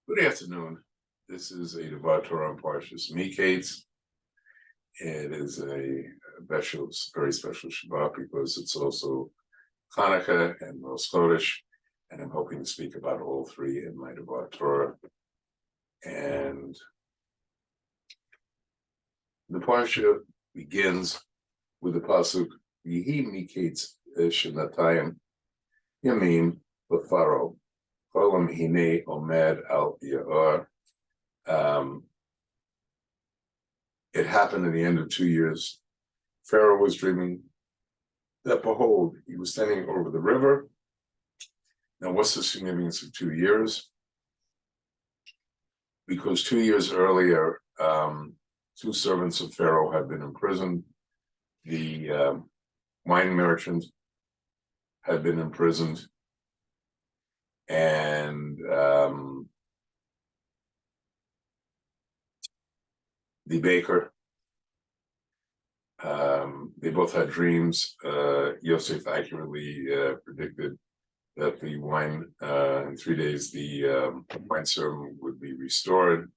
Good afternoon. This is a Devar Torah on Parshas Miketz. It is a special, very special Shabbat because it's also Chanuka and Rosh Chodesh, and I'm hoping to speak about all three in my Devar Torah. And the Parsha begins with the pasuk Yihi Miketz Shenatayim Yamim B'Faro Kolam Hine Omed Al Ya'ar. It happened at the end of 2 years. Pharaoh was dreaming that, behold, he was standing over the river. Now, what's the significance of 2 years? Because 2 years earlier, two servants of Pharaoh had been imprisoned. The wine merchant had been imprisoned, and the baker. They both had dreams. Yosef accurately predicted that the wine, in 3 days, the wine servant would be restored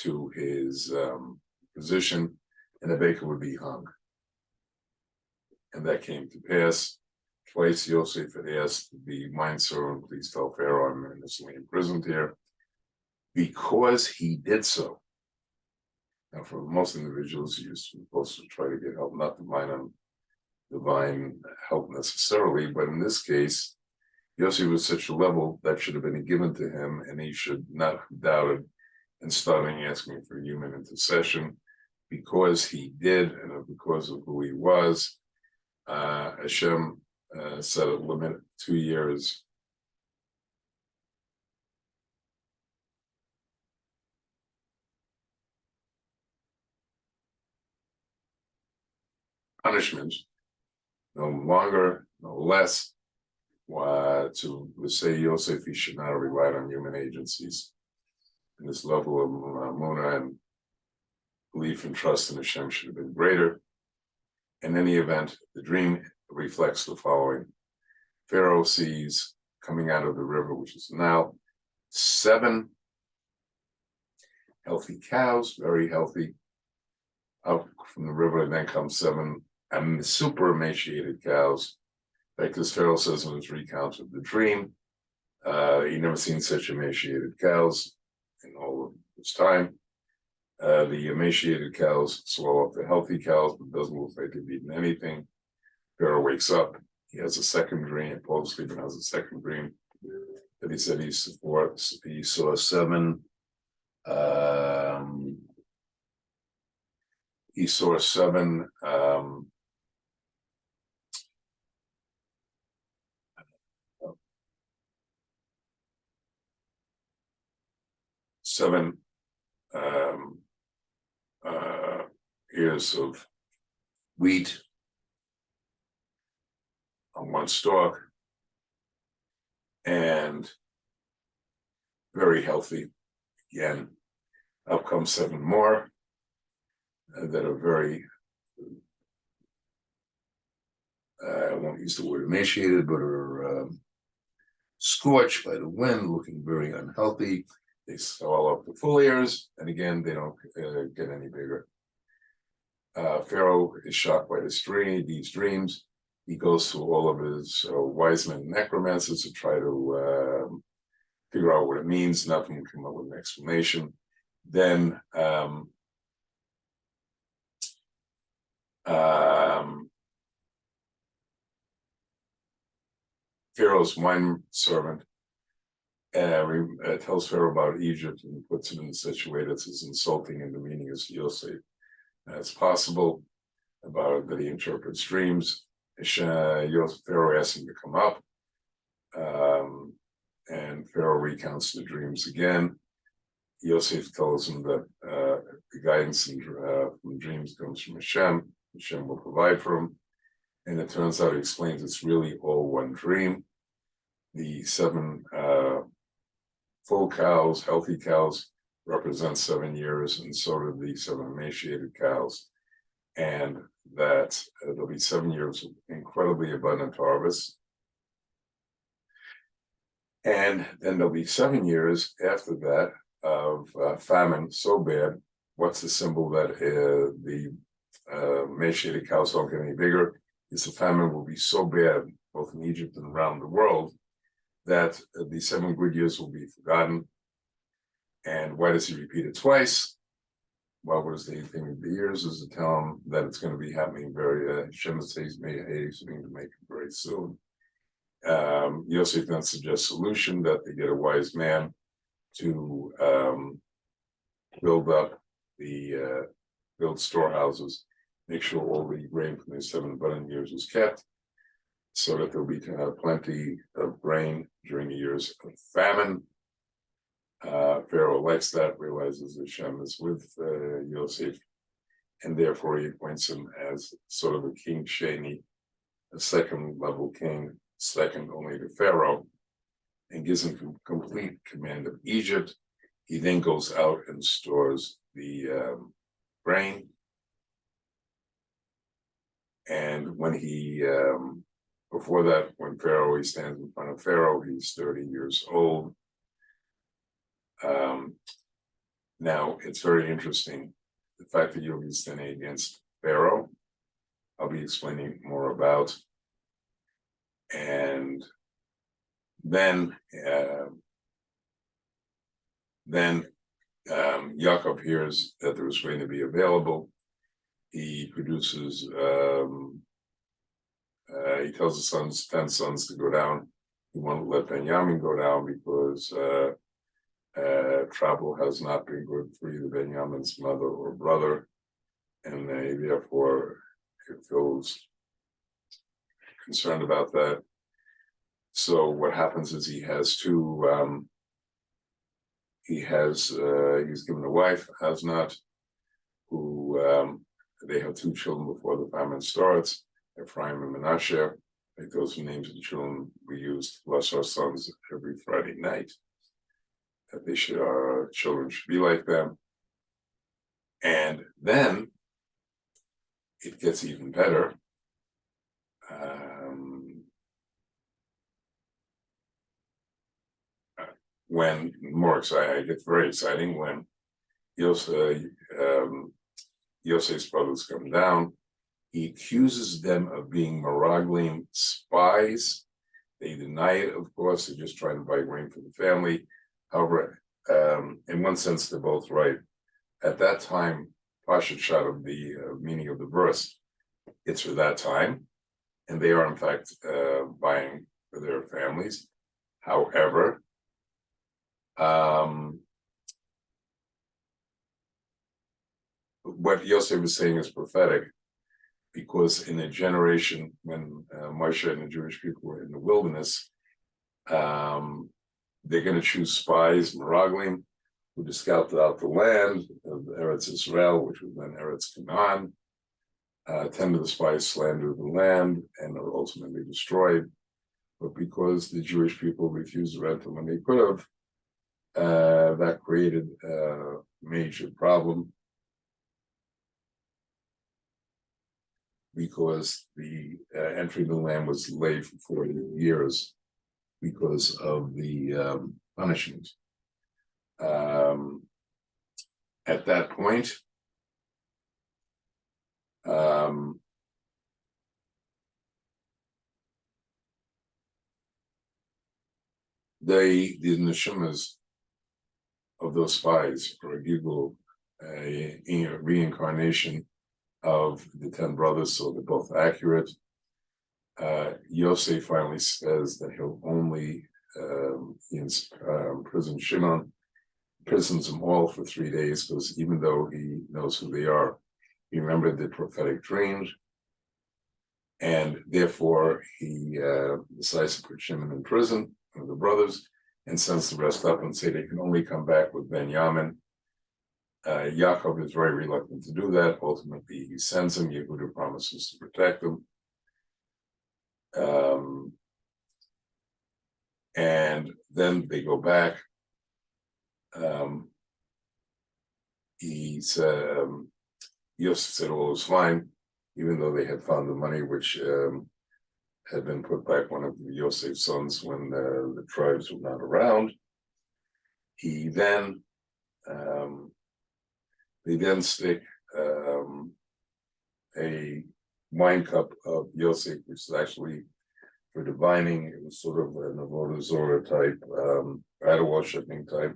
to his position, and the baker would be hung. And that came to pass. Twice Yosef had asked the wine servant, please tell Pharaoh I'm innocently imprisoned here. Because he did so. Now, for most individuals, you're supposed to try to get help, not divine help necessarily, but in this case, Yosef was such a level that should have been given to him, and he should not have doubted and starting asking for human intercession. Because he did, and because of who he was, Hashem set a limit 2 years. Punishment, no longer, no less, to say Yosef, he should not have relied on human agencies. And this level of Munah and belief and trust in Hashem should have been greater. In any event, the dream reflects the following. Pharaoh sees coming out of the river, which is now 7 healthy cows, very healthy, up from the river, and then comes 7 super emaciated cows. Like this Pharaoh says in his recount of the dream, he never seen such emaciated cows in all of his time. The emaciated cows swallow up the healthy cows, but doesn't look like they've eaten anything. Pharaoh wakes up. He has a second dream. Paul's sleeping has a second dream that he said he saw 7. He saw 7 ears of wheat on one stalk, and very healthy. Again, up comes 7 more that are very, I won't use the word emaciated, but are scorched by the wind, looking very unhealthy. They swallow up the full ears, and again, they don't get any bigger. Pharaoh is shocked by these dreams. He goes to all of his wise men and necromancers to try to figure out what it means. Nothing can come up with an explanation. Then Pharaoh's wine servant tells Pharaoh about Egypt and puts him in such a way that's as insulting and demeaning as Yosef as possible, about that he interprets dreams. Pharaoh asks him to come up, and Pharaoh recounts the dreams again. Yosef tells him that the guidance from dreams comes from Hashem. Hashem will provide for him. And it turns out, he explains, it's really all one dream. The 7 full cows, healthy cows, represent 7 years, and so do the 7 emaciated cows. And that there'll be 7 years of incredibly abundant harvest. And then there'll be 7 years after that of famine so bad. What's the symbol that the emaciated cows don't get any bigger? Is the famine will be so bad, both in Egypt and around the world, that the 7 good years will be forgotten. And why does he repeat it twice? Well, what is the thing of the years? Is to tell him that it's going to be happening very, Hashem says, may hastening to make it very soon. Yosef then suggests a solution that they get a wise man to build storehouses, make sure all the grain from the 7 abundant years is kept, so that there'll be plenty of grain during the years of famine. Pharaoh likes that, realizes Hashem is with Yosef, and therefore he appoints him as sort of a king sheni, a second level king, second only to Pharaoh, and gives him complete command of Egypt. He then goes out and stores the grain. And when before that, when he stands in front of Pharaoh, he's 30 years old. Now, it's very interesting, the fact that you'll be standing against Pharaoh, I'll be explaining more about. And then Yaakov hears that there was grain to be available. He produces, he tells his 10 sons to go down. He won't let Benjamin go down because travel has not been good for either Benjamin's mother or brother, and therefore he feels concerned about that. So what happens is he's given a wife, Hasnot, who they have 2 children before the famine starts, Ephraim and Menashe. Like those names of the children we used to bless our sons every Friday night. That our children should be like them. And then it gets even better. When more exciting, it gets very exciting when Yosef's brothers come down. He accuses them of being Meraglim spies. They deny it, of course. They're just trying to buy grain for the family. However, in one sense, they're both right. At that time, Parashat shot of the meaning of the verse, it's for that time, and they are in fact buying for their families. However, what Yosef is saying is prophetic, because in a generation when Moshe and the Jewish people were in the wilderness, they're going to choose spies, Meraglim, who just scouted out the land of Eretz Israel, which was then Eretz Canaan. 10 of the spies slandered the land and are ultimately destroyed. But because the Jewish people refused to rent them when they could have, that created a major problem, because the entry of the land was delayed for 40 years because of the punishment. At that point, the neshamas of those spies are a giggle, a reincarnation of the 10 brothers, so they're both accurate. Yosef finally says that he'll only imprison Shimon, imprisons them all for 3 days, because even though he knows who they are, he remembered the prophetic dreams, and therefore he decides to put Shimon in prison, one of the brothers, and sends the rest up and say they can only come back with Benjamin. Yaakov is very reluctant to do that. Ultimately, he sends him. Yehuda promises to protect him. And then they go back. Yosef said all was fine, even though they had found the money which had been put by one of Yosef's sons when the tribes were not around. He then, they then stick a wine cup of Yosef, which is actually for divining. It was sort of an Avodah Zorah type, idol worshiping type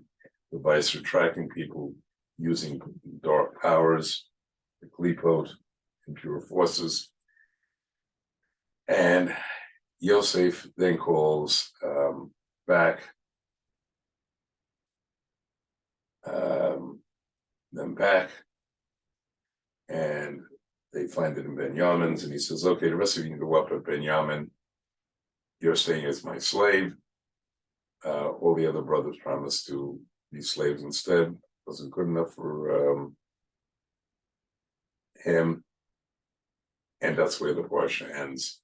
device for tracking people using dark powers, the klipot, impure forces. And Yosef then calls back them back, and they find it in Benjamin's, and he says, okay, the rest of you can go up at Benjamin. You're staying as my slave. All the other brothers promised to be slaves instead. Wasn't good enough for him. And that's where the Parsha ends.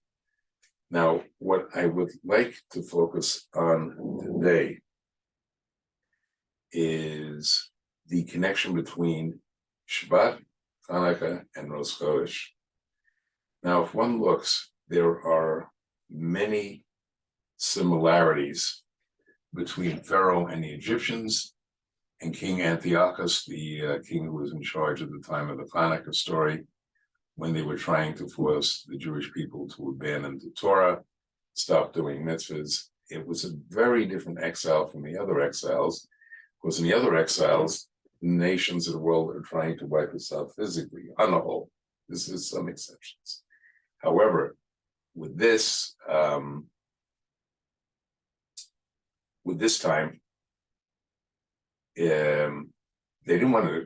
Now, what I would like to focus on today is the connection between Shabbat, Chanuka, and Rosh Chodesh. Now, if one looks, there are many similarities between Pharaoh and the Egyptians and King Antiochus, the king who was in charge at the time of the Chanuka story, when they were trying to force the Jewish people to abandon the Torah, stop doing mitzvahs. It was a very different exile from the other exiles, because in the other exiles, nations of the world are trying to wipe us out physically, on the whole. This is some exceptions. However, with this time, they didn't want to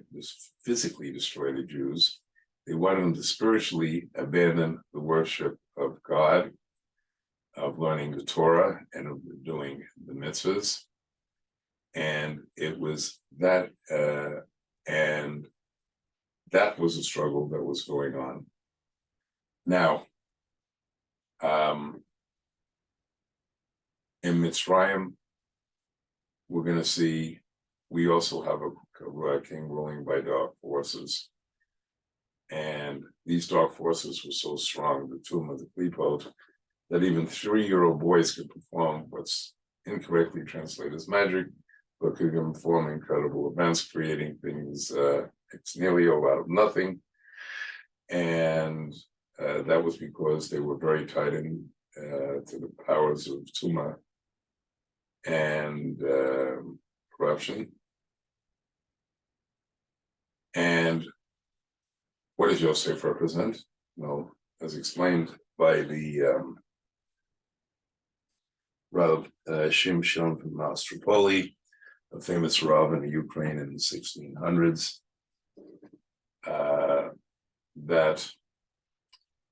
physically destroy the Jews. They wanted them to spiritually abandon the worship of God, of learning the Torah, and of doing the mitzvahs. And it was that, and that was a struggle that was going on. Now, in Mitzrayim, we're going to see, we also have a king ruling by dark forces. And these dark forces were so strong, the tomb of the klipot, that even 3-year-old boys could perform what's incorrectly translated as magic, but could perform incredible events, creating things ex nihilo, out of nothing. And that was because they were very tied in to the powers of Tuma and corruption. And what does Yosef represent? Well, as explained by the Rav Shimshon from Mastropoli, a famous Rav in the Ukraine in the 1600s, that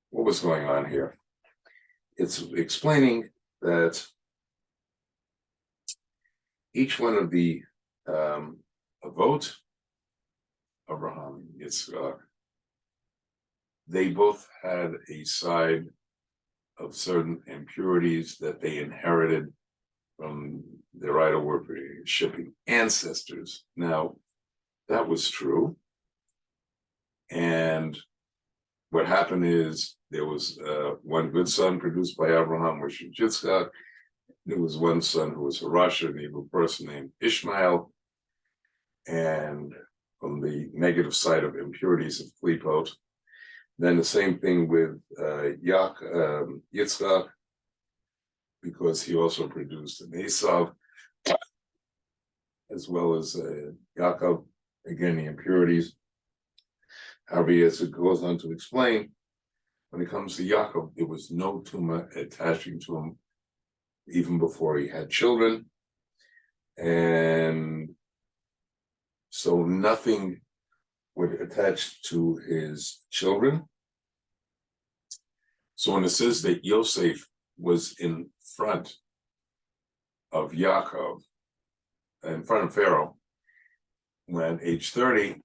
what was going on here? It's explaining that each one of the Avot, Abraham, Yitzchak, they both had a side of certain impurities that they inherited from their idol worshipping ancestors. Now, that was true. And what happened is there was one good son produced by Abraham, which was Yitzchak. There was one son who was Harasha, an evil person named Ishmael. And from the negative side of impurities of klipot. Then the same thing with Yitzchak, because he also produced an Esav, as well as Yaakov, again, the impurities. However, as it goes on to explain, when it comes to Yaakov, there was no tumah attaching to him even before he had children. And so nothing would attach to his children. So when it says that Yosef was in front of Yaakov, in front of Pharaoh, when age 30,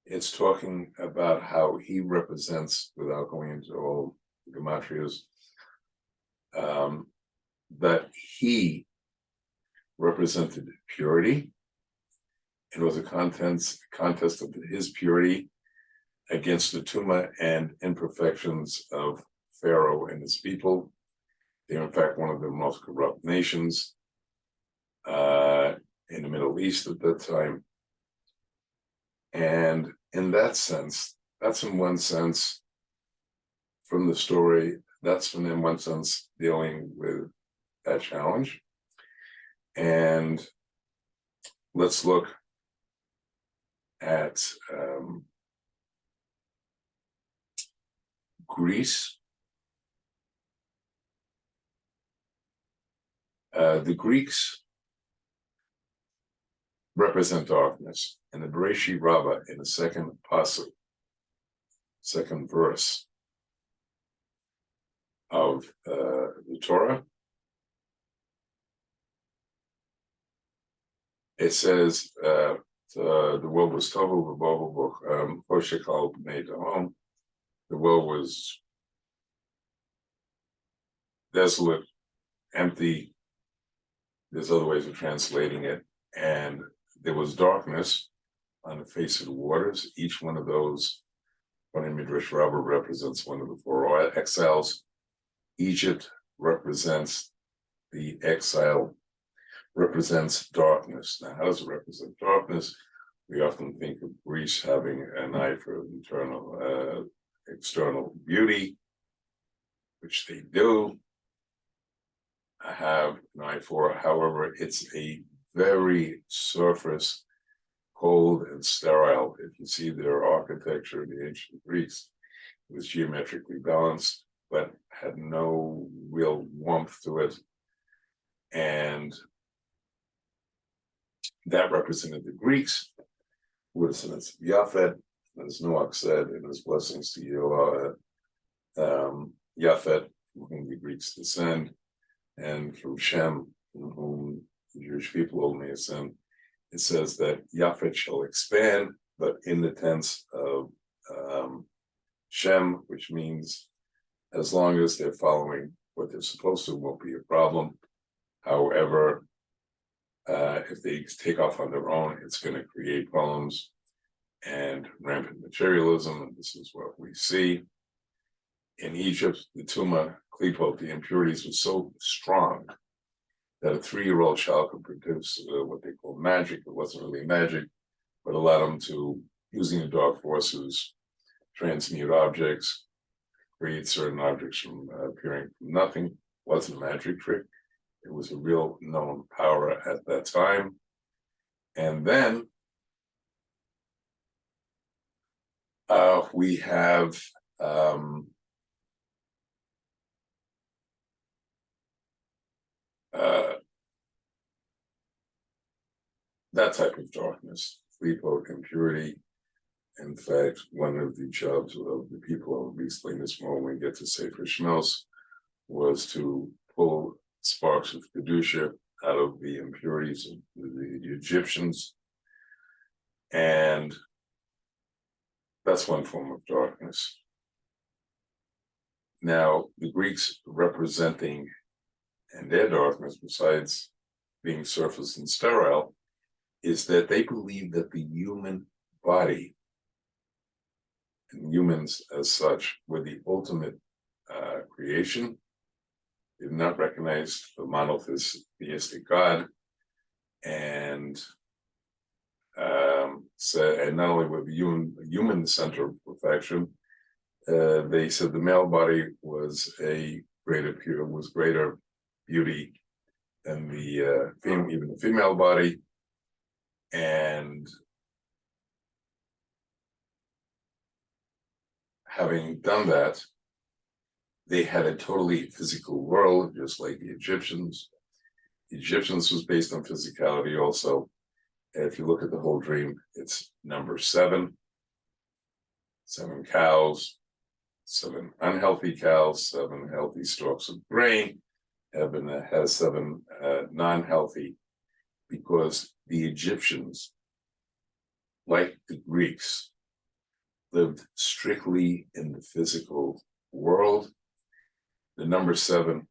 it's talking about how he represents, without going into all the gematrias, that he represented purity. It was a contest of his purity against the tumah and imperfections of Pharaoh and his people. They're in fact one of the most corrupt nations in the Middle East at that time. And in that sense, that's in one sense from the story, that's in one sense dealing with that challenge. And let's look at Greece. The Greeks represent darkness. In the Bereshit Rabbah, in the second pasuk, second verse of the Torah, it says the world was tohu v'bohu choshech b'nei tehom. The world was desolate, empty. There's other ways of translating it. And there was darkness on the face of the waters. Each one of those, one in Midrash Rabbah, represents one of the four exiles. Egypt represents the exile, represents darkness. Now, how does it represent darkness? We often think of Greece having an eye for external beauty, which they do have an eye for. However, it's a very surface, cold and sterile. If you see their architecture, the ancient Greeks, it was geometrically balanced, but had no real warmth to it. And that represented the Greeks, who were descendants of Yafet, as Noach said in his blessings to you, Yafet, from whom the Greeks descend, and from Shem, from whom the Jewish people only ascend. It says that Yafet shall expand, but in the tense of Shem, which means as long as they're following what they're supposed to, won't be a problem. However, if they take off on their own, it's going to create problems and rampant materialism. And this is what we see. In Egypt, the Tuma, Klipot, the impurities were so strong that a 3-year-old child could produce what they call magic. It wasn't really magic, but allowed them to, using the dark forces, transmute objects, create certain objects from appearing from nothing. It wasn't a magic trick. It was a real known power at that time. And then we have that type of darkness, Klipot, impurity. In fact, one of the jobs of the people, I'll be explaining this more when we get to Sefer Shmos, was to pull sparks of Kedusha out of the impurities of the Egyptians. And that's one form of darkness. Now, the Greeks representing, and their darkness, besides being surface and sterile, is that they believe that the human body and humans as such were the ultimate creation. They did not recognize the monotheistic God, and and not only were the human center of perfection, they said the male body was greater beauty than even the female body, and having done that, they had a totally physical world, just like the Egyptians. The Egyptians was based on physicality also. And if you look at the whole dream, it's number 7. 7 cows, 7 unhealthy cows, 7 healthy stalks of grain. Heaven has 7 non-healthy, because the Egyptians, like the Greeks, lived strictly in the physical world. The number 7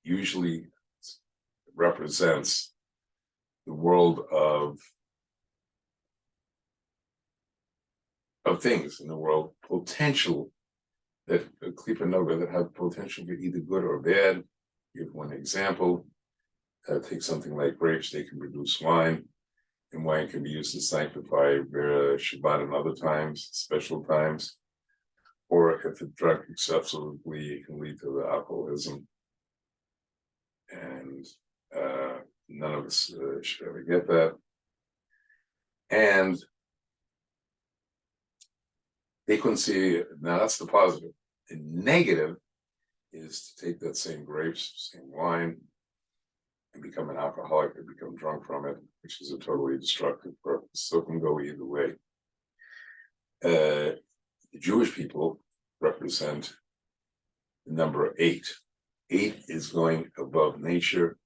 usually represents the world of things in the world, potential, that Klipa Noga, that have potential for either good or bad. give one example. Take something like grapes, they can produce wine, and wine can be used to sanctify Shabbat and other times, special times. Or if it's drunk excessively, it can lead to the alcoholism. And none of us should ever get that. And they couldn't see, now that's the positive. The negative is to take that same grapes, same wine, and become an alcoholic or become drunk from it, which is a totally destructive purpose. So it can go either way. The Jewish people represent the number 8. 8 is going above nature.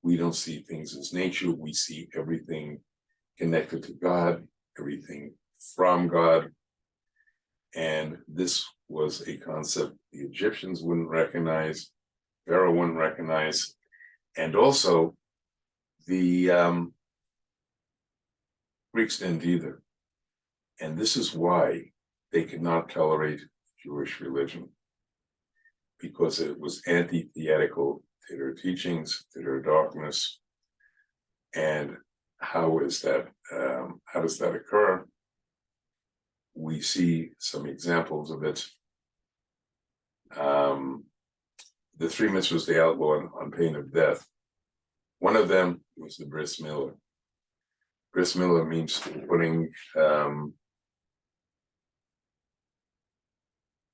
We don't see things as nature. We see everything connected to God, everything from God. And this was a concept the Egyptians wouldn't recognize, Pharaoh wouldn't recognize, and also the Greeks didn't either. And this is why they could not tolerate Jewish religion, because it was antithetical to their teachings, to their darkness. And how is that? How does that occur? We see some examples of it. The 3 mitzvahs they outlawed on pain of death. One of them was the bris milah. Bris milah means putting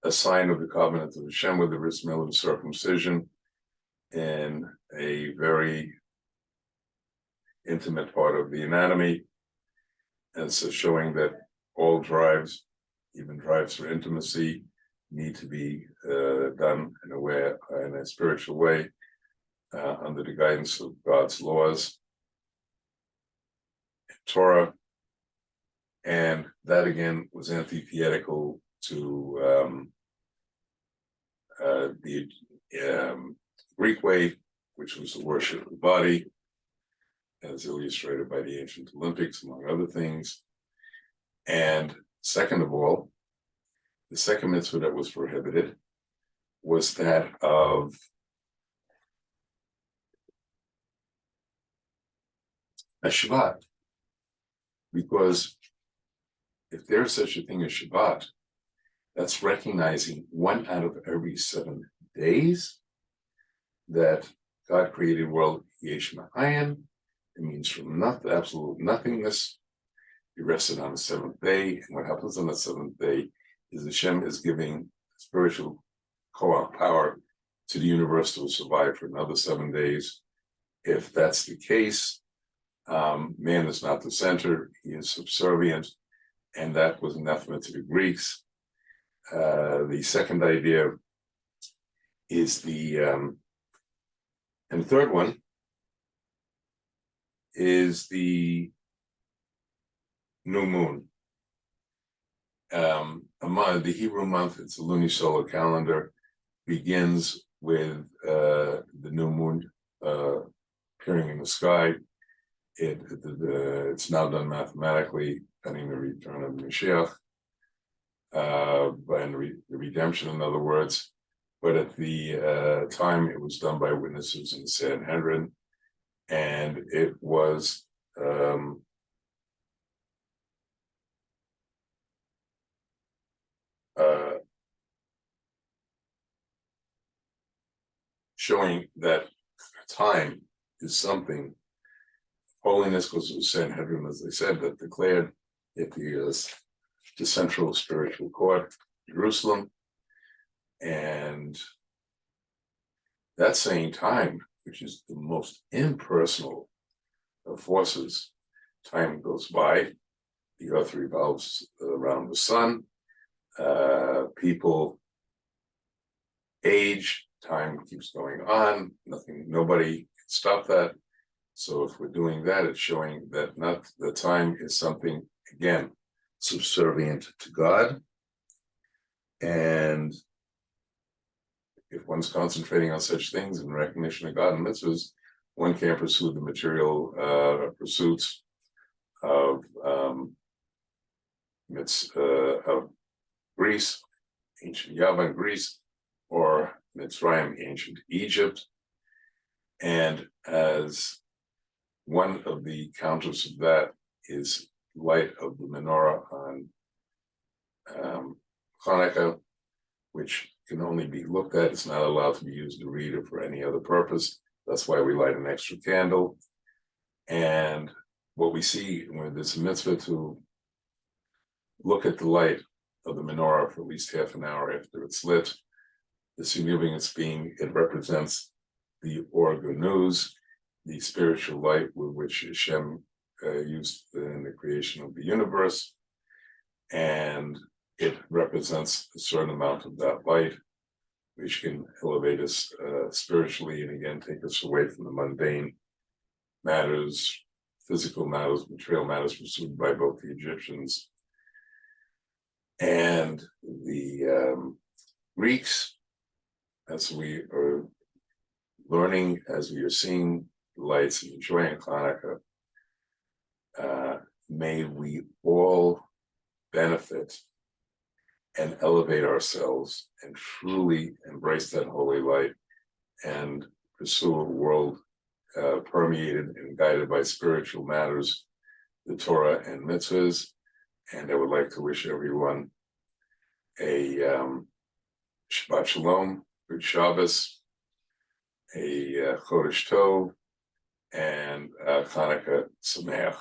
a sign of the covenant of Hashem with the bris milah, circumcision, in a very intimate part of the anatomy, and so showing that all drives, even drives for intimacy, need to be done in a spiritual way, under the guidance of God's laws, Torah, and that again was antithetical to the Greek way, which was the worship of the body, as illustrated by the ancient Olympics, among other things. And second of all, the second mitzvah that was prohibited was that of a Shabbat. Because if there's such a thing as Shabbat, that's recognizing 1 out of every 7 days that God created world Yesh Ma'ayin. It means from absolute nothingness. He rested on the 7th day. And what happens on the 7th day is Hashem is giving spiritual koach, power, to the universe to survive for another 7 days. If that's the case, man is not the center, he is subservient, and that was anathema to the Greeks. The second idea is and the third one is the new moon. The Hebrew month, it's a lunisolar calendar, begins with the new moon appearing in the sky. It's now done mathematically, pending the return of Mashiach, and the redemption, in other words. But at the time, it was done by witnesses in Sanhedrin, and it was showing that time is something. Holiness, because it was Sanhedrin, as I said, that declared it the central spiritual court, Jerusalem. And that same time, which is the most impersonal of forces, time goes by, the earth revolves around the sun, people age, time keeps going on, nobody can stop that. So if we're doing that, it's showing that not the time is something, again, subservient to God. And if one's concentrating on such things in recognition of God and mitzvahs, one can't pursue the material pursuits of Greece, ancient Yavan, Greece, or Mitzrayim, ancient Egypt. And as one of the counters of that is light of the menorah on Chanuka, which can only be looked at. It's not allowed to be used to read or for any other purpose. That's why we light an extra candle. And what we see when there's a mitzvah to look at the light of the menorah for at least half an hour after it's lit, the significance being it represents the organuz, the spiritual light with which Hashem used in the creation of the universe. And it represents a certain amount of that light, which can elevate us spiritually and again take us away from the mundane matters, physical matters, material matters pursued by both the Egyptians and the Greeks. As we are learning, as we are seeing the lights and enjoying Hanukkah, may we all benefit and elevate ourselves and truly embrace that holy light and pursue a world permeated and guided by spiritual matters, the Torah and mitzvahs. And I would like to wish everyone a Shabbat Shalom, good Shabbos, a Chodesh Tov, and Chanuka Sameach.